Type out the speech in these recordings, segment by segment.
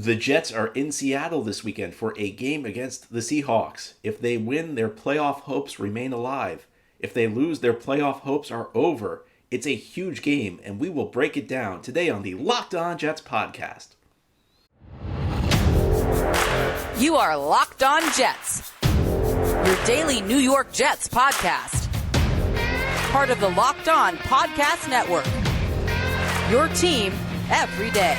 The Jets are in Seattle this weekend for a game against the Seahawks. If they win, their playoff hopes remain alive. If they lose, their playoff hopes are over. It's a huge game, and we will break it down today on the Locked On Jets podcast. You are Locked On Jets, your daily New York Jets podcast. Part of the Locked On Podcast Network, your team every day.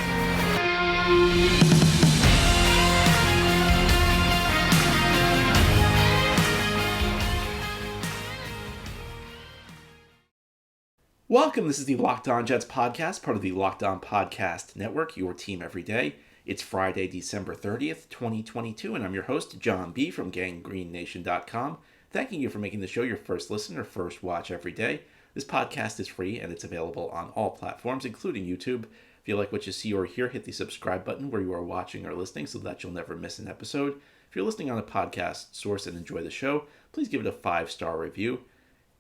Welcome, this is the Locked On Jets podcast, part of the Locked On Podcast Network, your team every day. It's Friday, December 30th, 2022, and I'm your host, John B. from GanggreenNation.com, thanking you for making the show your first listen or first watch every day. This podcast is free, and it's available on all platforms, including YouTube. If you like what you see or hear, hit the subscribe button where you are watching or listening so that you'll never miss an episode. If you're listening on a podcast source and enjoy the show, please give it a 5-star review.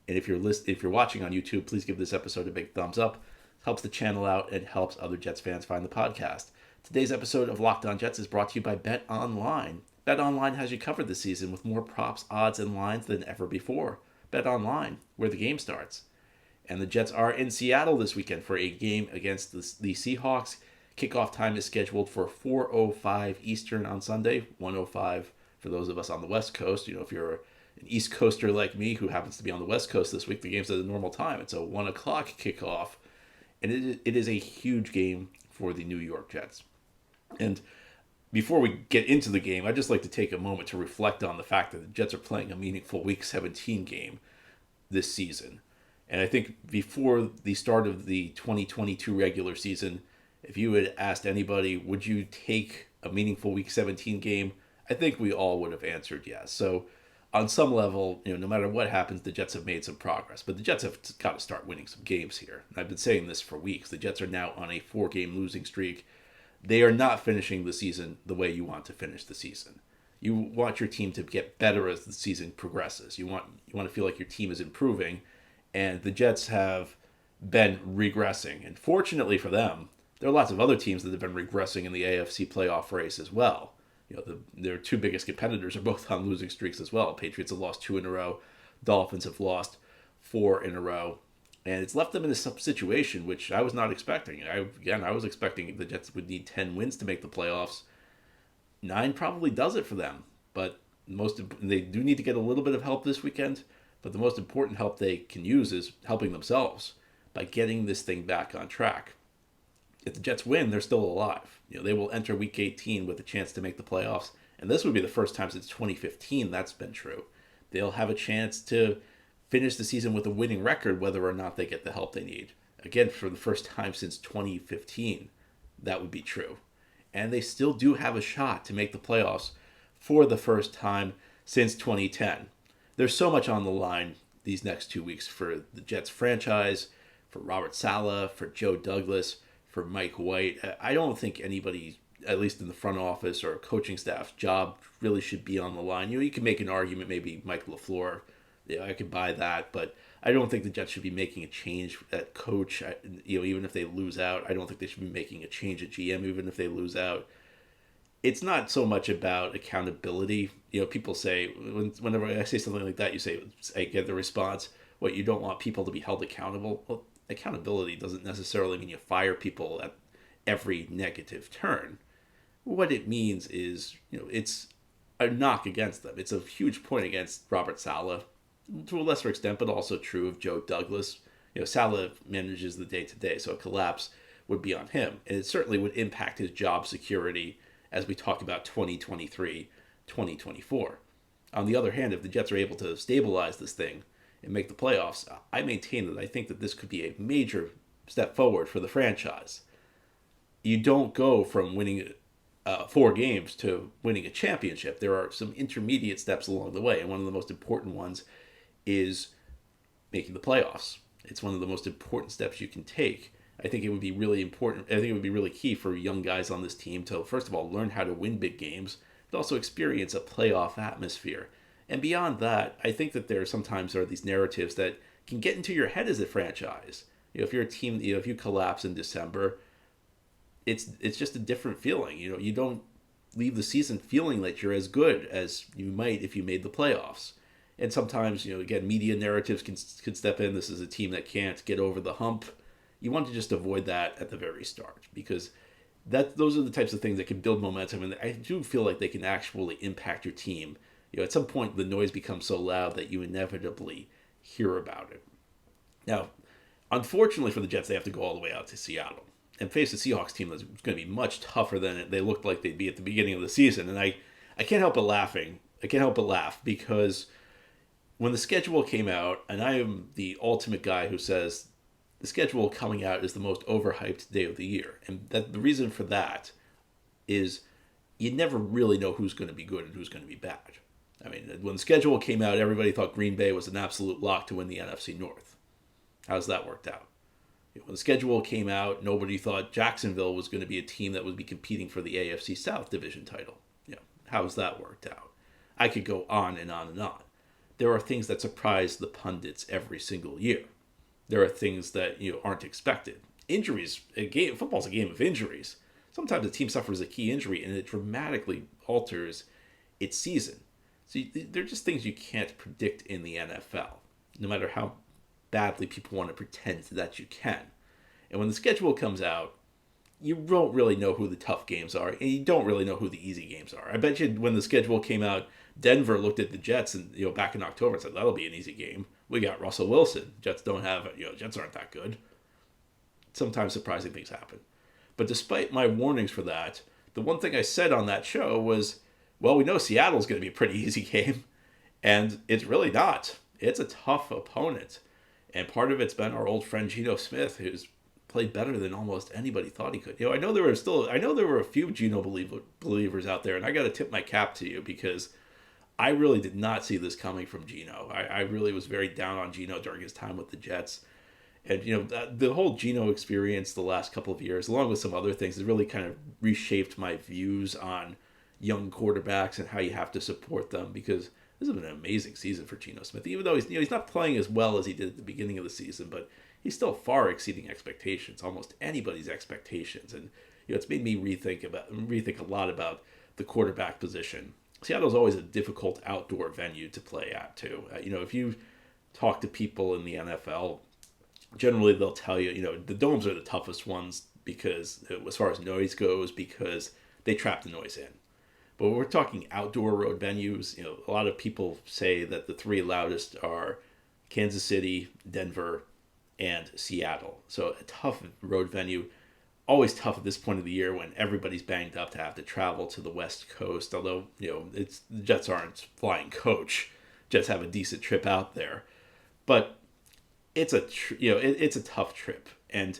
And if you're watching on YouTube, please give this episode a big thumbs up. It helps the channel out and helps other Jets fans find the podcast. Today's episode of Locked On Jets is brought to you by BetOnline. BetOnline has you covered this season with more props, odds, and lines than ever before. BetOnline, where the game starts. And the Jets are in Seattle this weekend for a game against the Seahawks. Kickoff time is scheduled for 4:05 Eastern on Sunday, 1:05 for those of us on the West Coast. You know, if you're an East Coaster like me who happens to be on the West Coast this week, the game's at a normal time. It's a 1 o'clock kickoff. And it is a huge game for the New York Jets. And before we get into the game, I'd just like to take a moment to reflect on the fact that the Jets are playing a meaningful Week 17 game this season. And I think before the start of the 2022 regular season, if you had asked anybody, would you take a meaningful Week 17 game? I think we all would have answered yes. So on some level, no matter what happens, the Jets have made some progress. But the Jets have got to start winning some games here. And I've been saying this for weeks. The Jets are now on a 4-game losing streak. They are not finishing the season the way you want to finish the season. You want your team to get better as the season progresses. You want to feel like your team is improving. And the Jets have been regressing. And fortunately for them, there are lots of other teams that have been regressing in the AFC playoff race as well. Their two biggest competitors are both on losing streaks as well. Patriots have lost 2 in a row. Dolphins have lost 4 in a row. And it's left them in a situation which I was not expecting. I was expecting the Jets would need 10 wins to make the playoffs. 9 probably does it for them. But they do need to get a little bit of help this weekend. But the most important help they can use is helping themselves by getting this thing back on track. If the Jets win, they're still alive. They will enter Week 18 with a chance to make the playoffs. And this would be the first time since 2015 that's been true. They'll have a chance to finish the season with a winning record whether or not they get the help they need. Again, for the first time since 2015, that would be true. And they still do have a shot to make the playoffs for the first time since 2010. There's so much on the line these next 2 weeks for the Jets franchise, for Robert Saleh, for Joe Douglas, for Mike White. I don't think anybody, at least in the front office or coaching staff's job, really should be on the line. You can make an argument, maybe Mike LaFleur. I could buy that, but I don't think the Jets should be making a change at coach. Even if they lose out, I don't think they should be making a change at GM, even if they lose out. It's not so much about accountability. People say, whenever I say something like that, I get the response, what, you don't want people to be held accountable? Well, accountability doesn't necessarily mean you fire people at every negative turn. What it means is, it's a knock against them. It's a huge point against Robert Saleh, to a lesser extent, but also true of Joe Douglas. Saleh manages the day-to-day, so a collapse would be on him. And it certainly would impact his job security as we talk about 2023, 2024. On the other hand, if the Jets are able to stabilize this thing and make the playoffs, I maintain that I think that this could be a major step forward for the franchise. You don't go from winning 4 games to winning a championship. There are some intermediate steps along the way, and one of the most important ones is making the playoffs. It's one of the most important steps you can take. I think it would be really important. I think it would be really key for young guys on this team to, first of all, learn how to win big games, but also experience a playoff atmosphere. And beyond that, I think that there sometimes are these narratives that can get into your head as a franchise. If you're a team, if you collapse in December, it's just a different feeling. You don't leave the season feeling that you're as good as you might if you made the playoffs. And sometimes, again, media narratives can step in. This is a team that can't get over the hump. You want to just avoid that at the very start, because those are the types of things that can build momentum, and I do feel like they can actually impact your team. At some point, the noise becomes so loud that you inevitably hear about it. Now, unfortunately for the Jets, they have to go all the way out to Seattle and face a Seahawks team that's going to be much tougher than they looked like they'd be at the beginning of the season. And I can't help but laughing. I can't help but laugh because when the schedule came out, and I am the ultimate guy who says the schedule coming out is the most overhyped day of the year. And the reason for that is you never really know who's going to be good and who's going to be bad. I mean, when the schedule came out, everybody thought Green Bay was an absolute lock to win the NFC North. How's that worked out? When the schedule came out, nobody thought Jacksonville was going to be a team that would be competing for the AFC South division title. How's that worked out? I could go on and on and on. There are things that surprise the pundits every single year. There are things that aren't expected. Injuries, football's a game of injuries. Sometimes a team suffers a key injury and it dramatically alters its season. So they're just things you can't predict in the NFL, no matter how badly people want to pretend that you can. And when the schedule comes out, you don't really know who the tough games are, and you don't really know who the easy games are. I bet you when the schedule came out, Denver looked at the Jets and back in October and said, that'll be an easy game. We got Russell Wilson. Jets don't have Jets aren't that good. Sometimes surprising things happen. But despite my warnings for that, the one thing I said on that show was, well, we know Seattle's going to be a pretty easy game, and it's really not. It's a tough opponent. And part of it's been our old friend Geno Smith, who's played better than almost anybody thought he could. I know there were a few Geno believers out there, and I got to tip my cap to you because I really did not see this coming from Geno. I really was very down on Geno during his time with the Jets. And, the whole Geno experience the last couple of years, along with some other things, has really kind of reshaped my views on young quarterbacks and how you have to support them, because this has been an amazing season for Geno Smith, even though he's not playing as well as he did at the beginning of the season, but he's still far exceeding expectations, almost anybody's expectations. And it's made me rethink a lot about the quarterback position. Seattle's always a difficult outdoor venue to play at too. If you talk to people in the NFL, generally they'll tell you, the domes are the toughest ones because as far as noise goes, because they trap the noise in. But when we're talking outdoor road venues, a lot of people say that the three loudest are Kansas City, Denver, and Seattle. So a tough road venue, always tough at this point of the year when everybody's banged up to have to travel to the West Coast. Although, the Jets aren't flying coach, Jets have a decent trip out there. But it's it's a tough trip. And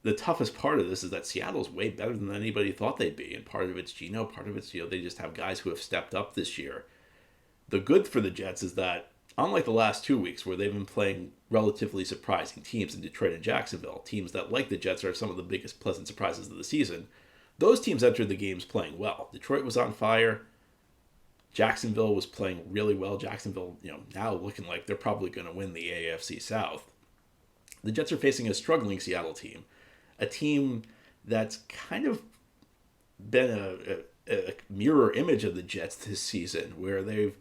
the toughest part of this is that Seattle's way better than anybody thought they'd be. And part of it's Geno, part of it's, they just have guys who have stepped up this year. The good for the Jets is that, unlike the last 2 weeks where they've been playing relatively surprising teams in Detroit and Jacksonville, teams that, like the Jets, are some of the biggest pleasant surprises of the season, those teams entered the games playing well. Detroit was on fire. Jacksonville was playing really well. Jacksonville, now looking like they're probably going to win the AFC South. The Jets are facing a struggling Seattle team, a team that's kind of been a mirror image of the Jets this season, where they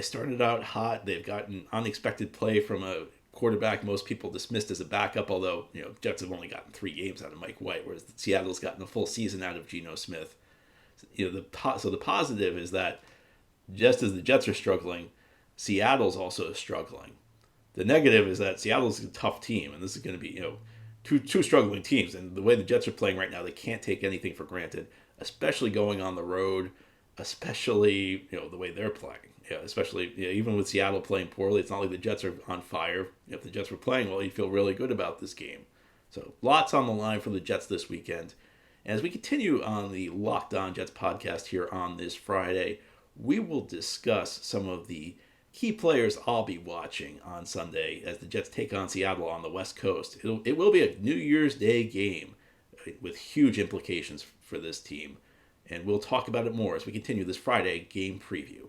started out hot. They've gotten unexpected play from a quarterback most people dismissed as a backup, although, Jets have only gotten 3 games out of Mike White, whereas Seattle's gotten a full season out of Geno Smith. So the positive is that just as the Jets are struggling, Seattle's also struggling. The negative is that Seattle's a tough team, and this is going to be, two struggling teams. And the way the Jets are playing right now, they can't take anything for granted, especially going on the road, especially, the way they're playing. Especially, even with Seattle playing poorly, it's not like the Jets are on fire. If the Jets were playing well, you'd feel really good about this game. So lots on the line for the Jets this weekend. And as we continue on the Locked On Jets podcast here on this Friday, we will discuss some of the key players I'll be watching on Sunday as the Jets take on Seattle on the West Coast. It will be a New Year's Day game with huge implications for this team. And we'll talk about it more as we continue this Friday game preview.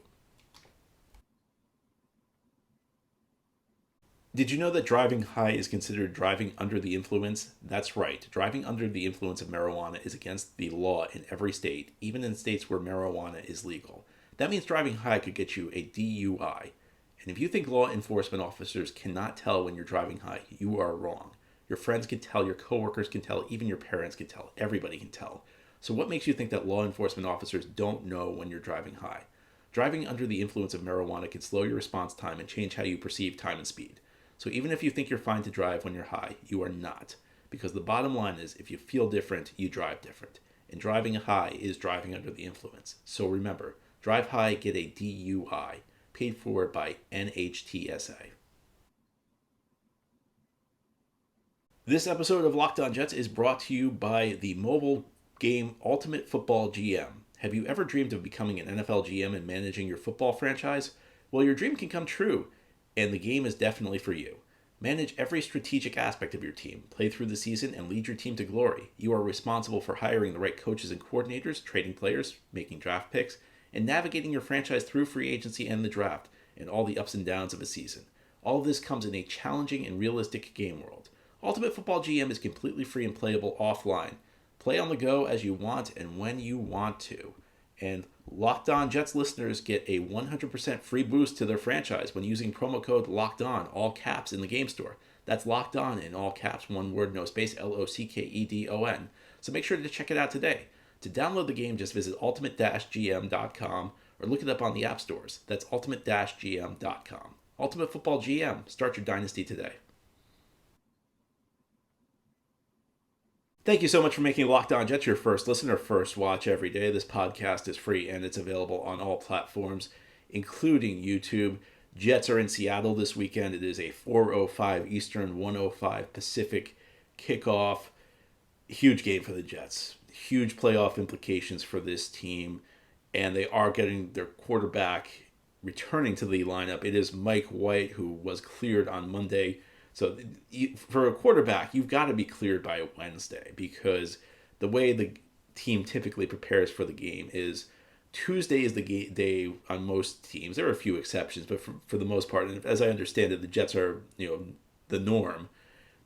Did you know that driving high is considered driving under the influence? That's right. Driving under the influence of marijuana is against the law in every state, even in states where marijuana is legal. That means driving high could get you a DUI. And if you think law enforcement officers cannot tell when you're driving high, you are wrong. Your friends can tell, your coworkers can tell, even your parents can tell, everybody can tell. So what makes you think that law enforcement officers don't know when you're driving high? Driving under the influence of marijuana can slow your response time and change how you perceive time and speed. So even if you think you're fine to drive when you're high, you are not. Because the bottom line is, if you feel different, you drive different. And driving high is driving under the influence. So remember, drive high, get a DUI. Paid for by NHTSA. This episode of Locked On Jets is brought to you by the mobile game Ultimate Football GM. Have you ever dreamed of becoming an NFL GM and managing your football franchise? Well, your dream can come true, and the game is definitely for you. Manage every strategic aspect of your team, play through the season, and lead your team to glory. You are responsible for hiring the right coaches and coordinators, trading players, making draft picks, and navigating your franchise through free agency and the draft, and all the ups and downs of a season. All of this comes in a challenging and realistic game world. Ultimate Football GM is completely free and playable offline. Play on the go as you want and when you want to. And Locked On Jets listeners get a 100% free boost to their franchise when using promo code Locked On, all caps, in the game store. That's Locked On in all caps, one word, no space, LOCKEDON. So make sure to check it out today. To download the game, just visit ultimate-gm.com or look it up on the app stores. That's ultimate-gm.com. Ultimate Football GM. Start your dynasty today. Thank you so much for making Locked On Jets your first listen or first watch every day. This podcast is free and it's available on all platforms, including YouTube. Jets are in Seattle this weekend. It is a 4:05 Eastern, 1:05 Pacific kickoff. Huge game for the Jets. Huge playoff implications for this team. And they are getting their quarterback returning to the lineup. It is Mike White, who was cleared on Monday. So for a quarterback, you've got to be cleared by Wednesday, because the way the team typically prepares for the game is Tuesday is the day on most teams. There are a few exceptions, but for the most part, and as I understand it, the Jets are the norm.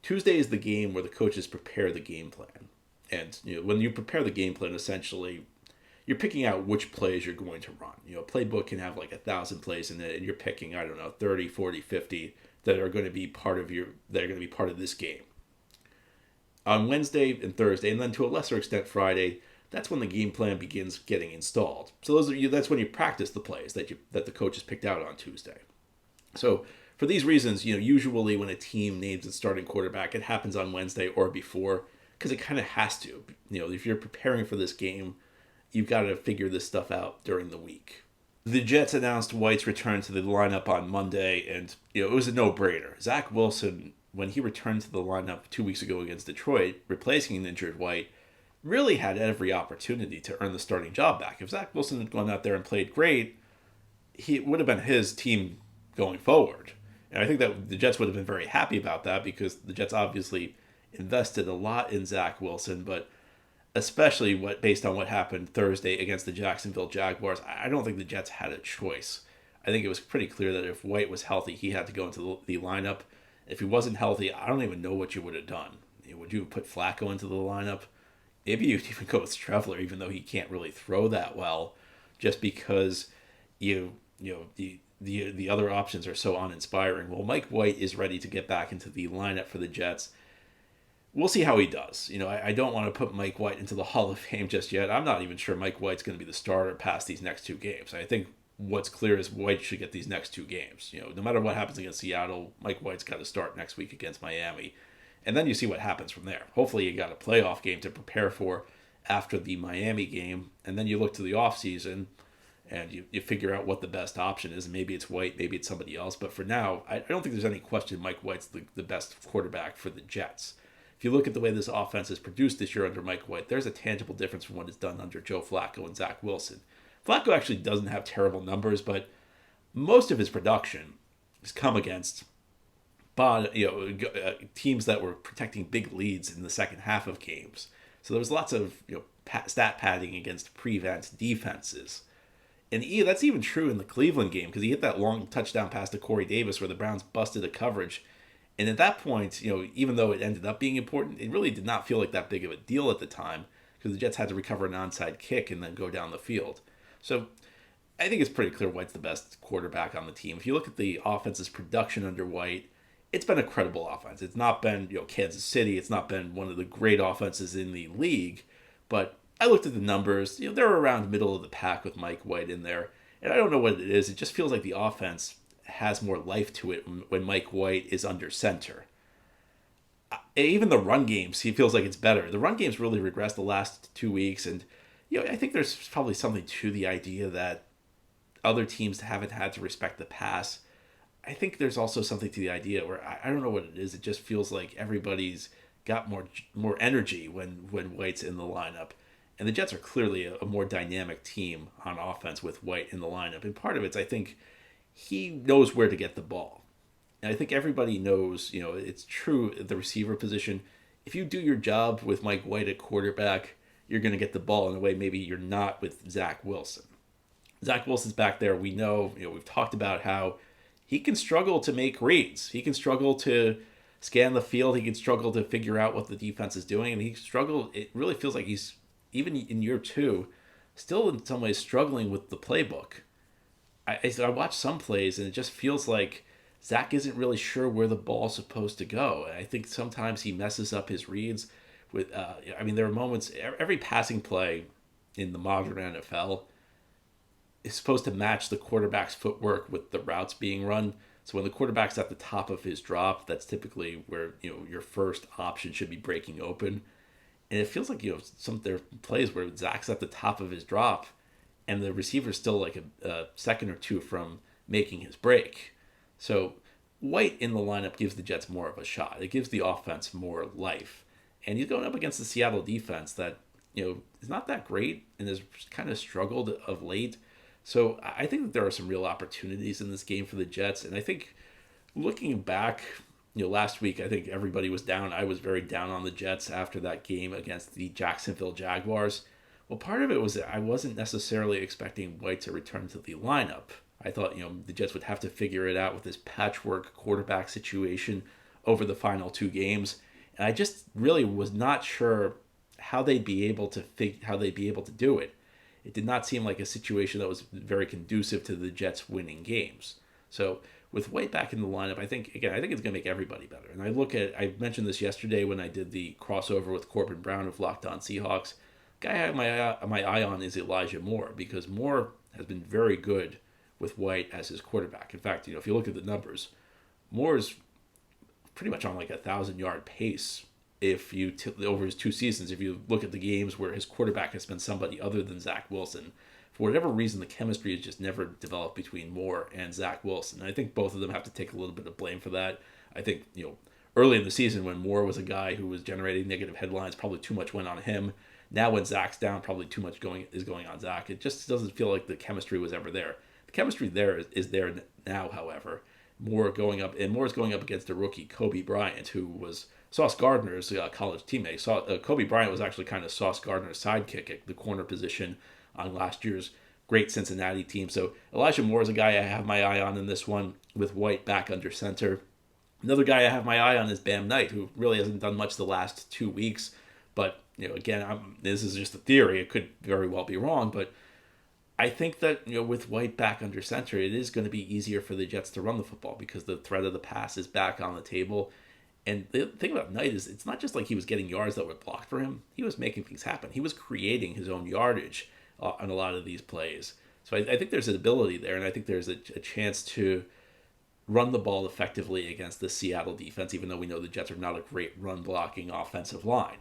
Tuesday is the game where the coaches prepare the game plan. And when you prepare the game plan, essentially, you're picking out which plays you're going to run. A playbook can have like 1,000 plays in it, and you're picking, 30, 40, 50 that are going to be part of this game. On Wednesday and Thursday, and then to a lesser extent Friday, that's when the game plan begins getting installed. So that's when you practice the plays that the coach has picked out on Tuesday. So for these reasons, usually when a team names its starting quarterback, it happens on Wednesday or before, because it kind of has to. If you're preparing for this game, you've got to figure this stuff out during the week. The Jets announced White's return to the lineup on Monday, and it was a no-brainer. Zach Wilson, when he returned to the lineup 2 weeks ago against Detroit, replacing an injured White, really had every opportunity to earn the starting job back. If Zach Wilson had gone out there and played great, it would have been his team going forward. And I think that the Jets would have been very happy about that, because the Jets obviously invested a lot in Zach Wilson, but especially based on what happened Thursday against the Jacksonville Jaguars, I don't think the Jets had a choice. I think it was pretty clear that if White was healthy, he had to go into the lineup. If he wasn't healthy, I don't even know what you would have done. Would you put Flacco into the lineup? Maybe you'd even go with Strevler, even though he can't really throw that well, just because the other options are so uninspiring. Well, Mike White is ready to get back into the lineup for the Jets. We'll see how he does. I don't want to put Mike White into the Hall of Fame just yet. I'm not even sure Mike White's going to be the starter past these next two games. I think what's clear is White should get these next two games. No matter what happens against Seattle, Mike White's got to start next week against Miami. And then you see what happens from there. Hopefully you got a playoff game to prepare for after the Miami game. And then you look to the offseason and you figure out what the best option is. Maybe it's White, maybe it's somebody else. But for now, I don't think there's any question Mike White's the best quarterback for the Jets. If you look at the way this offense is produced this year under Mike White, there's a tangible difference from what is done under Joe Flacco and Zach Wilson. Flacco actually doesn't have terrible numbers, but most of his production has come against teams that were protecting big leads in the second half of games. So there was lots of stat padding against prevent defenses. And that's even true in the Cleveland game, because he hit that long touchdown pass to Corey Davis where the Browns busted a coverage And at that point, even though it ended up being important, it really did not feel like that big of a deal at the time because the Jets had to recover an onside kick and then go down the field. So I think it's pretty clear White's the best quarterback on the team. If you look at the offense's production under White, it's been a credible offense. It's not been, Kansas City. It's not been one of the great offenses in the league. But I looked at the numbers. They're around middle of the pack with Mike White in there. And I don't know what it is. It just feels like the offense has more life to it when Mike White is under center. Even the run games, he feels like it's better. The run games really regressed the last 2 weeks. And, I think there's probably something to the idea that other teams haven't had to respect the pass. I think there's also something to the idea where I don't know what it is. It just feels like everybody's got more energy when White's in the lineup. And the Jets are clearly a more dynamic team on offense with White in the lineup. And part of it's, I think, he knows where to get the ball. And I think everybody knows, it's true at the receiver position. If you do your job with Mike White at quarterback, you're going to get the ball in a way maybe you're not with Zach Wilson. Zach Wilson's back there. We know, we've talked about how he can struggle to make reads. He can struggle to scan the field. He can struggle to figure out what the defense is doing. And it really feels like he's, even in year 2, still in some ways struggling with the playbook. I watched some plays and it just feels like Zach isn't really sure where the ball's supposed to go. And I think sometimes he messes up his reads with, there are moments, every passing play in the modern NFL is supposed to match the quarterback's footwork with the routes being run. So when the quarterback's at the top of his drop, that's typically where your first option should be breaking open. And it feels like there are plays where Zach's at the top of his drop, and the receiver's still like a second or two from making his break. So White in the lineup gives the Jets more of a shot. It gives the offense more life, and he's going up against the Seattle defense that is not that great and has kind of struggled of late. So I think that there are some real opportunities in this game for the Jets. And I think looking back, last week, I think everybody was down. I was very down on the Jets after that game against the Jacksonville Jaguars. Well, part of it was that I wasn't necessarily expecting White to return to the lineup. I thought, the Jets would have to figure it out with this patchwork quarterback situation over the final 2 games. And I just really was not sure how they'd be able to do it. It did not seem like a situation that was very conducive to the Jets winning games. So with White back in the lineup, I think it's going to make everybody better. And I mentioned this yesterday when I did the crossover with Corbin Brown of Locked On Seahawks. The guy I have my eye on is Elijah Moore, because Moore has been very good with White as his quarterback. In fact, if you look at the numbers, Moore's pretty much on like 1,000-yard pace. If you over his 2 seasons, if you look at the games where his quarterback has been somebody other than Zach Wilson, for whatever reason, the chemistry has just never developed between Moore and Zach Wilson. And I think both of them have to take a little bit of blame for that. I think, early in the season when Moore was a guy who was generating negative headlines, probably too much went on him. Now when Zach's down, probably too much is going on Zach. It just doesn't feel like the chemistry was ever there. The chemistry there is there now, however. Moore's going up against a rookie, Kobe Bryant, who was Sauce Gardner's college teammate. Kobe Bryant was actually kind of Sauce Gardner's sidekick at the corner position on last year's great Cincinnati team. So Elijah Moore is a guy I have my eye on in this one, with White back under center. Another guy I have my eye on is Bam Knight, who really hasn't done much the last 2 weeks. But again, this is just a theory. It could very well be wrong, but I think that with White back under center, it is going to be easier for the Jets to run the football because the threat of the pass is back on the table. And the thing about Knight is it's not just like he was getting yards that were blocked for him. He was making things happen. He was creating his own yardage on a lot of these plays. So I think there's an ability there, and I think there's a chance to run the ball effectively against the Seattle defense, even though we know the Jets are not a great run-blocking offensive line.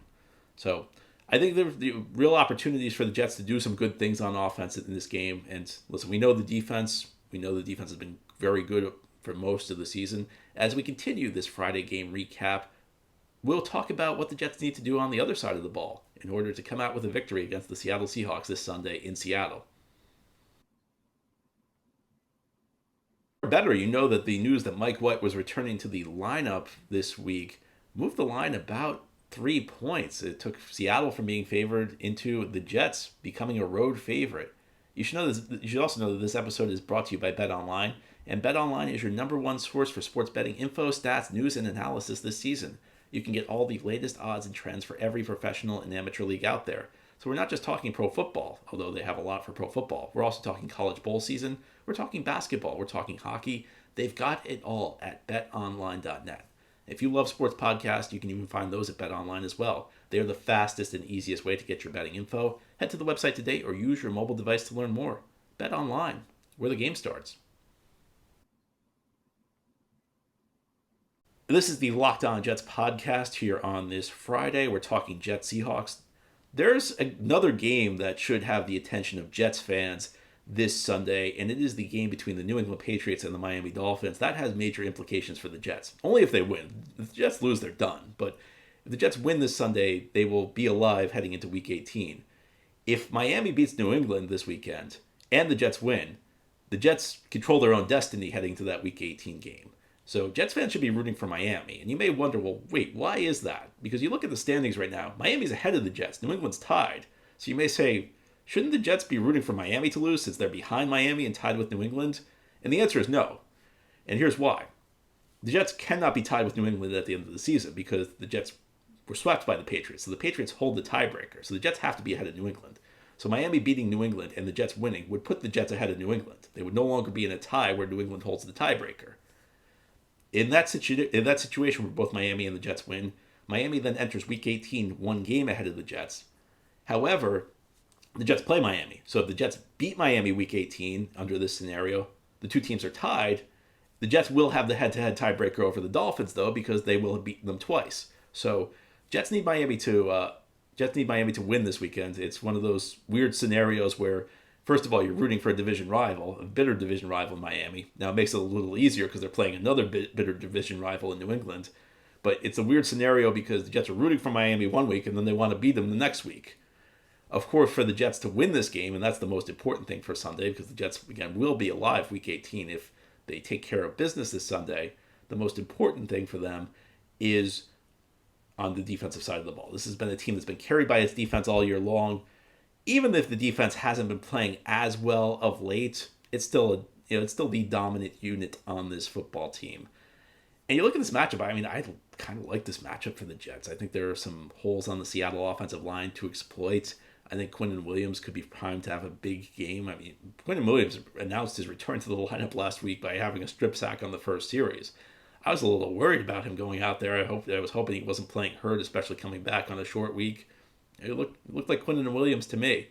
So I think there's the real opportunities for the Jets to do some good things on offense in this game. And listen, we know the defense. We know the defense has been very good for most of the season. As we continue this Friday game recap, we'll talk about what the Jets need to do on the other side of the ball in order to come out with a victory against the Seattle Seahawks this Sunday in Seattle. Better, you know that the news that Mike White was returning to the lineup this week moved the line about 3 points. It took Seattle from being favored into the Jets becoming a road favorite. You should also know that this episode is brought to you by BetOnline. And BetOnline is your number one source for sports betting info, stats, news, and analysis this season. You can get all the latest odds and trends for every professional and amateur league out there. So we're not just talking pro football, although they have a lot for pro football. We're also talking college bowl season. We're talking basketball. We're talking hockey. They've got it all at betonline.net. If you love sports podcasts, you can even find those at BetOnline as well. They are the fastest and easiest way to get your betting info. Head to the website today or use your mobile device to learn more. BetOnline, where the game starts. This is the Locked On Jets podcast here on this Friday. We're talking Jets Seahawks. There's another game that should have the attention of Jets fans this Sunday, and it is the game between the New England Patriots and the Miami Dolphins. That has major implications for the Jets. Only if they win. If the Jets lose, they're done. But if the Jets win this Sunday, they will be alive heading into Week 18. If Miami beats New England this weekend and the Jets win, the Jets control their own destiny heading to that Week 18 game. So Jets fans should be rooting for Miami. And you may wonder, well, wait, why is that? Because you look at the standings right now, Miami's ahead of the Jets. New England's tied. So you may say, shouldn't the Jets be rooting for Miami to lose since they're behind Miami and tied with New England? And the answer is no. And here's why. The Jets cannot be tied with New England at the end of the season because the Jets were swept by the Patriots. So the Patriots hold the tiebreaker. So the Jets have to be ahead of New England. So Miami beating New England and the Jets winning would put the Jets ahead of New England. They would no longer be in a tie where New England holds the tiebreaker. In that situation where both Miami and the Jets win, Miami then enters Week 18 one game ahead of the Jets. However, the Jets play Miami. So if the Jets beat Miami Week 18 under this scenario, the two teams are tied. The Jets will have the head-to-head tiebreaker over the Dolphins, though, because they will have beaten them twice. So Jets need Miami to win this weekend. It's one of those weird scenarios where, first of all, you're rooting for a division rival, a bitter division rival in Miami. Now, it makes it a little easier because they're playing another bitter division rival in New England. But it's a weird scenario because the Jets are rooting for Miami one week and then they want to beat them the next week. Of course, for the Jets to win this game, and that's the most important thing for Sunday because the Jets, again, will be alive Week 18 if they take care of business this Sunday. The most important thing for them is on the defensive side of the ball. This has been a team that's been carried by its defense all year long. Even if the defense hasn't been playing as well of late, it's still the dominant unit on this football team. And you look at this matchup, I mean, I kind of like this matchup for the Jets. I think there are some holes on the Seattle offensive line to exploit. I think Quinnen Williams could be primed to have a big game. I mean, Quinnen Williams announced his return to the lineup last week by having a strip sack on the first series. I was a little worried about him going out there. I was hoping he wasn't playing hurt, especially coming back on a short week. It looked like Quinnen Williams to me.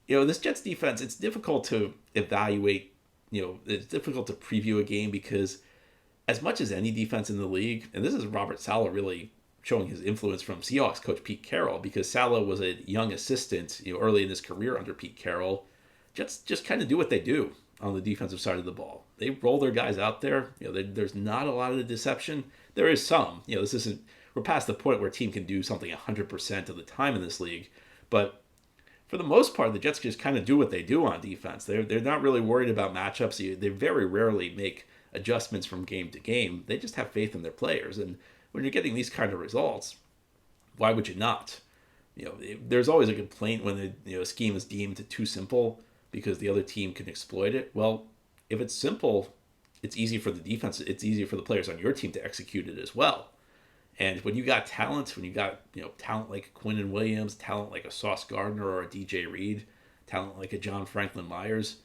This Jets defense, it's difficult to evaluate. It's difficult to preview a game because as much as any defense in the league, and this is Robert Saleh really showing his influence from Seahawks coach Pete Carroll, because Saleh was a young assistant, early in his career under Pete Carroll. Jets just kind of do what they do on the defensive side of the ball. They roll their guys out there. There's not a lot of deception. There is some. We're past the point where a team can do something 100% of the time in this league, but for the most part, the Jets just kind of do what they do on defense. They're not really worried about matchups. They very rarely make adjustments from game to game. They just have faith in their players, and when you're getting these kind of results, why would you not? There's always a complaint when a scheme is deemed too simple because the other team can exploit it. Well, if it's simple, it's easy for the defense. It's easy for the players on your team to execute it as well. And when you got talent, talent like Quinnen Williams, talent like a Sauce Gardner or a DJ Reed, talent like a John Franklin Myers,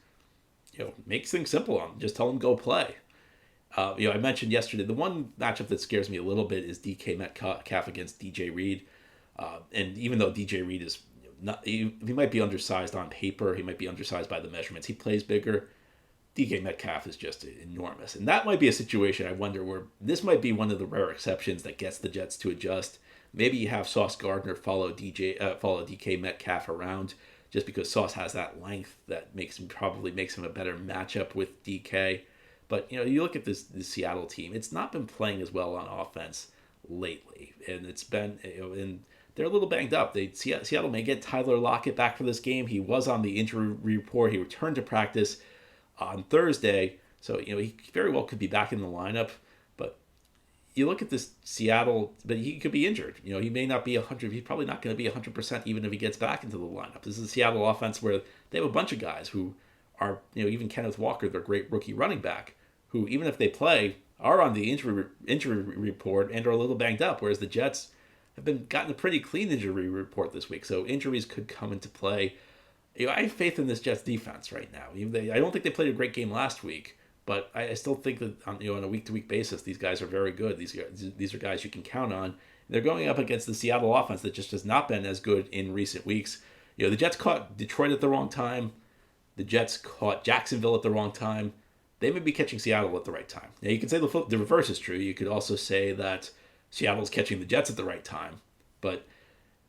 makes things simple on them. Just tell them go play. I mentioned yesterday, the one matchup that scares me a little bit is DK Metcalf against DJ Reed. And even though DJ Reed is he might be undersized on paper, he might be undersized by the measurements, he plays bigger. DK Metcalf is just enormous. And that might be a situation I wonder where this might be one of the rare exceptions that gets the Jets to adjust. Maybe you have Sauce Gardner follow DK Metcalf around just because Sauce has that length that probably makes him a better matchup with DK. But, you look at this Seattle team, it's not been playing as well on offense lately. And it's been, and they're a little banged up. Seattle may get Tyler Lockett back for this game. He was on the injury report. He returned to practice on Thursday. So, he very well could be back in the lineup. But you look at this Seattle, but he could be injured. He may not be 100. He's probably not going to be 100% even if he gets back into the lineup. This is a Seattle offense where they have a bunch of guys who are, even Kenneth Walker, their great rookie running back, who, even if they play, are on the injury report and are a little banged up, whereas the Jets have gotten a pretty clean injury report this week. So injuries could come into play. I have faith in this Jets defense right now. I don't think they played a great game last week, but I still think that on a week-to-week basis, these guys are very good. These are guys you can count on. They're going up against the Seattle offense that just has not been as good in recent weeks. The Jets caught Detroit at the wrong time. The Jets caught Jacksonville at the wrong time. They may be catching Seattle at the right time. Now, you can say the reverse is true. You could also say that Seattle's catching the Jets at the right time. But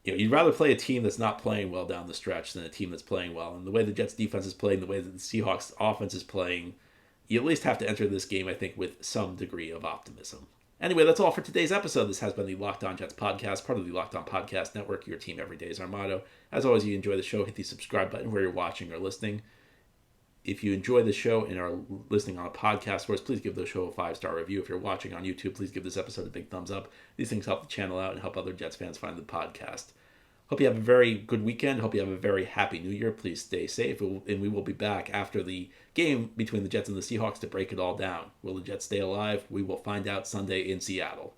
you'd rather play a team that's not playing well down the stretch than a team that's playing well. And the way the Jets defense is playing, the way that the Seahawks offense is playing, you at least have to enter this game, I think, with some degree of optimism. Anyway, that's all for today's episode. This has been the Locked On Jets podcast, part of the Locked On Podcast Network. Your team every day is our motto. As always, you enjoy the show, hit the subscribe button where you're watching or listening. If you enjoy the show and are listening on a podcast source, please give the show a 5-star review. If you're watching on YouTube, please give this episode a big thumbs up. These things help the channel out and help other Jets fans find the podcast. Hope you have a very good weekend. Hope you have a very happy New Year. Please stay safe, and we will be back after the game between the Jets and the Seahawks to break it all down. Will the Jets stay alive? We will find out Sunday in Seattle.